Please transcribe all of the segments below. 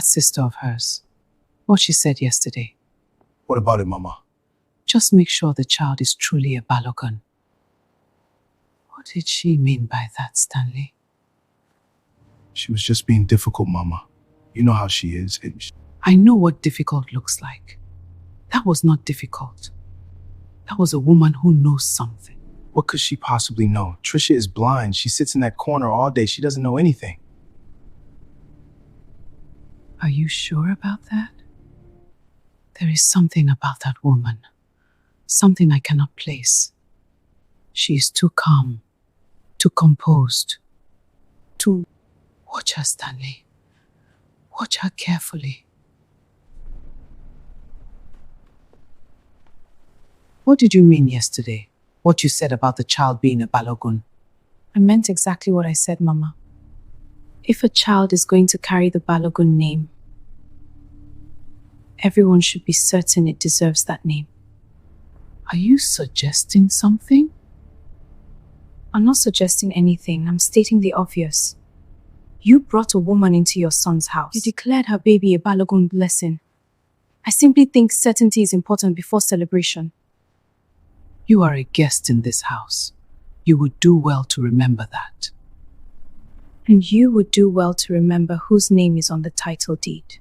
That sister of hers. What she said yesterday. What about it, Mama? Just make sure the child is truly a Balogun. What did she mean by that, Stanley? She was just being difficult, Mama. You know how she is. I know what difficult looks like. That was not difficult. That was a woman who knows something. What could she possibly know? Tricia is blind. She sits in that corner all day. She doesn't know anything. Are you sure about that? There is something about that woman. Something I cannot place. She is too calm, too composed, too... Watch her, Stanley. Watch her carefully. What did you mean yesterday? What you said about the child being a Balogun? I meant exactly what I said, Mama. If a child is going to carry the Balogun name, everyone should be certain it deserves that name. Are you suggesting something? I'm not suggesting anything. I'm stating the obvious. You brought a woman into your son's house. You declared her baby a Balogun blessing. I simply think certainty is important before celebration. You are a guest in this house. You would do well to remember that. And you would do well to remember whose name is on the title deed.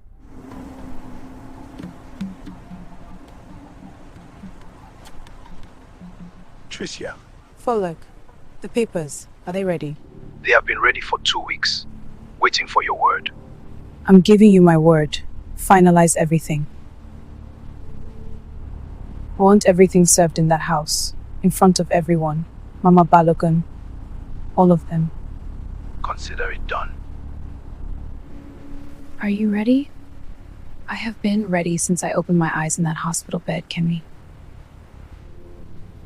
Tricia. Follow. The papers, are they ready? They have been ready for 2 weeks. Waiting for your word. I'm giving you my word. Finalize everything. I want everything served in that house, in front of everyone. Mama Balogun, all of them. Consider it done. Are you ready? I have been ready since I opened my eyes in that hospital bed, Kemi.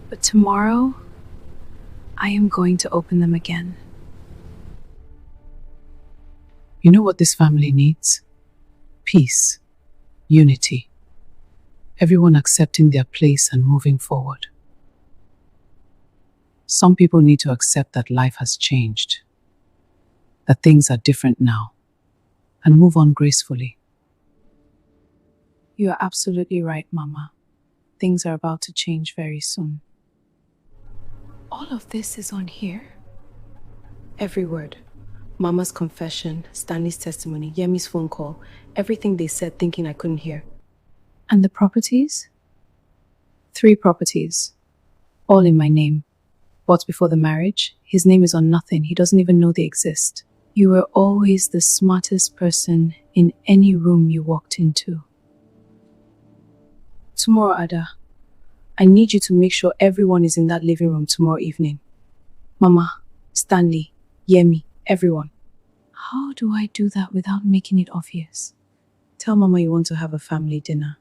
But tomorrow, I am going to open them again. You know what this family needs? Peace, unity, everyone accepting their place and moving forward. Some people need to accept that life has changed, that things are different now, and move on gracefully. You are absolutely right, Mama. Things are about to change very soon. All of this is on here? Every word. Mama's confession, Stanley's testimony, Yemi's phone call, everything they said thinking I couldn't hear. And the properties? 3 properties. All in my name. Bought before the marriage. His name is on nothing. He doesn't even know they exist. You were always the smartest person in any room you walked into. Tomorrow, Ada, I need you to make sure everyone is in that living room tomorrow evening. Mama, Stanley, Yemi, everyone. How do I do that without making it obvious? Tell Mama you want to have a family dinner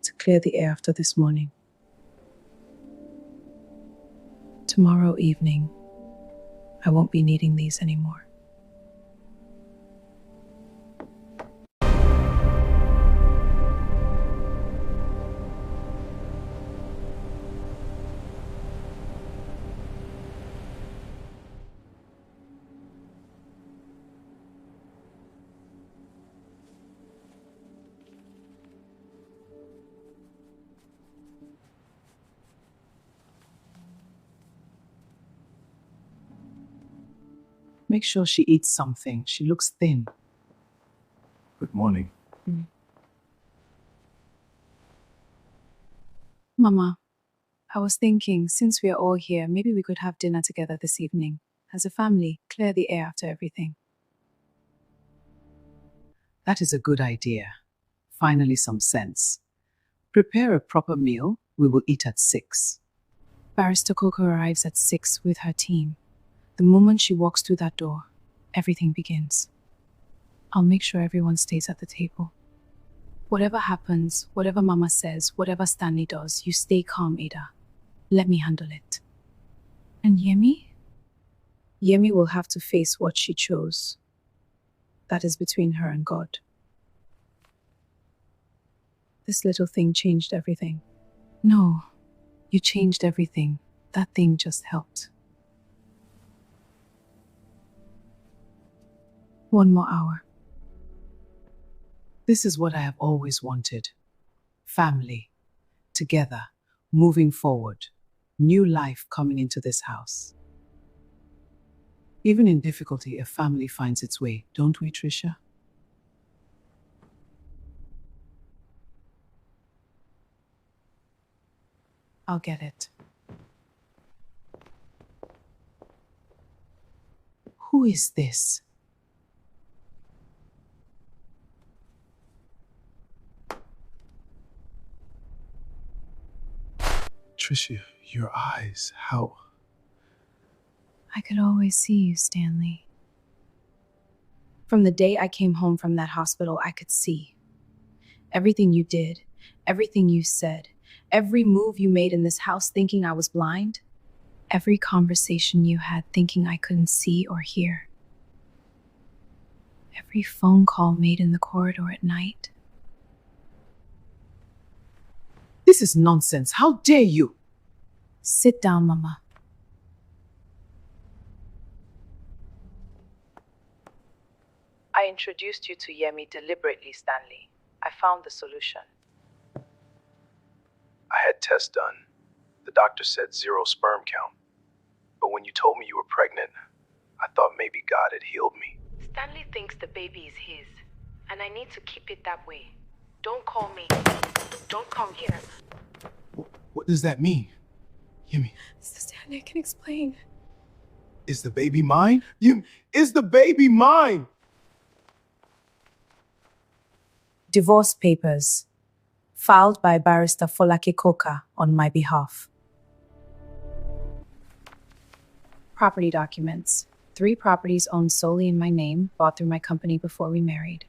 to clear the air after this morning. Tomorrow evening, I won't be needing these anymore. Make sure she eats something. She looks thin. Good morning. Mama, I was thinking, since we are all here, maybe we could have dinner together this evening. As a family, clear the air after everything. That is a good idea. Finally some sense. Prepare a proper meal. We will eat at 6. Barrister Coco arrives at 6 with her team. The moment she walks through that door, everything begins. I'll make sure everyone stays at the table. Whatever happens, whatever Mama says, whatever Stanley does, you stay calm, Ada. Let me handle it. And Yemi? Yemi will have to face what she chose. That is between her and God. This little thing changed everything. No, you changed everything. That thing just helped. 1 more hour. This is what I have always wanted. Family. Together. Moving forward. New life coming into this house. Even in difficulty, a family finds its way, don't we, Tricia? I'll get it. Who is this? Tricia, your eyes, how? I could always see you, Stanley. From the day I came home from that hospital, I could see. Everything you did, everything you said, every move you made in this house thinking I was blind, every conversation you had thinking I couldn't see or hear, every phone call made in the corridor at night. This is nonsense. How dare you? Sit down, Mama. I introduced you to Yemi deliberately, Stanley. I found the solution. I had tests done. The doctor said 0 sperm count. But when you told me you were pregnant, I thought maybe God had healed me. Stanley thinks the baby is his, and I need to keep it that way. Don't call me. Don't come here. What does that mean? Yemi, Stanley, I can explain. is the baby mine? Yemi, is the baby mine? Divorce papers. Filed by Barrister Folake Koka on my behalf. Property documents. 3 properties owned solely in my name, bought through my company before we married.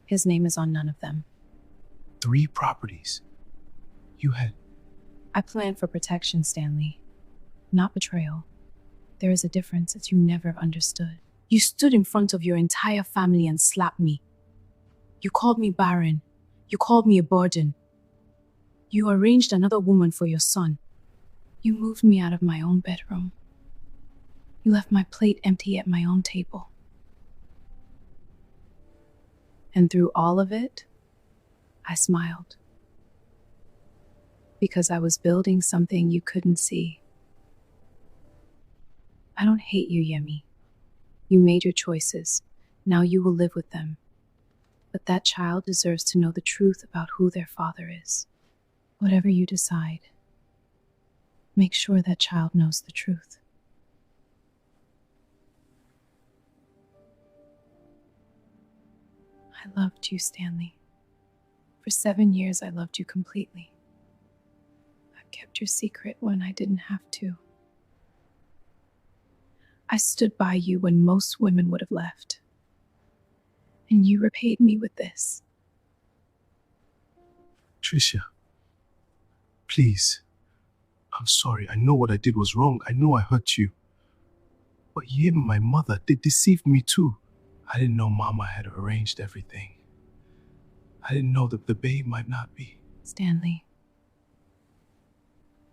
His name is on none of them. 3 properties. You had... I planned for protection, Stanley. Not betrayal. There is a difference that you never understood. You stood in front of your entire family and slapped me. You called me barren. You called me a burden. You arranged another woman for your son. You moved me out of my own bedroom. You left my plate empty at my own table. And through all of it, I smiled. Because I was building something you couldn't see. I don't hate you, Yemi. You made your choices. Now you will live with them. But that child deserves to know the truth about who their father is. Whatever you decide, make sure that child knows the truth. I loved you, Stanley. For 7 years, I loved you completely. I kept your secret when I didn't have to. I stood by you when most women would have left. And you repaid me with this. Tricia, please. I'm sorry. I know what I did was wrong. I know I hurt you. But Yemi, my mother, they deceived me too. I didn't know Mama had arranged everything. I didn't know that the babe might not be. Stanley,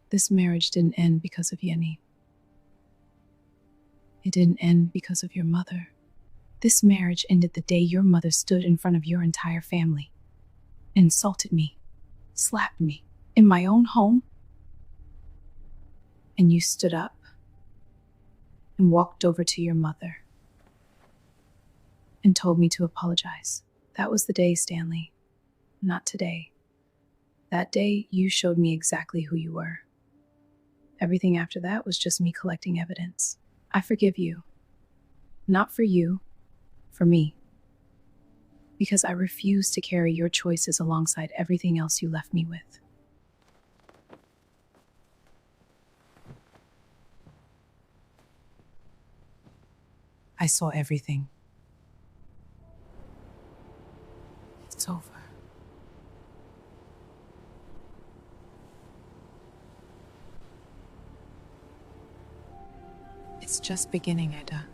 this marriage didn't end because of Yemi. It didn't end because of your mother. This marriage ended the day your mother stood in front of your entire family, insulted me, slapped me, in my own home. And you stood up and walked over to your mother and told me to apologize. That was the day, Stanley. Not today. That day, you showed me exactly who you were. Everything after that was just me collecting evidence. I forgive you. Not for you, for me. Because I refuse to carry your choices alongside everything else you left me with. I saw everything. It's over. It's just beginning, Eda.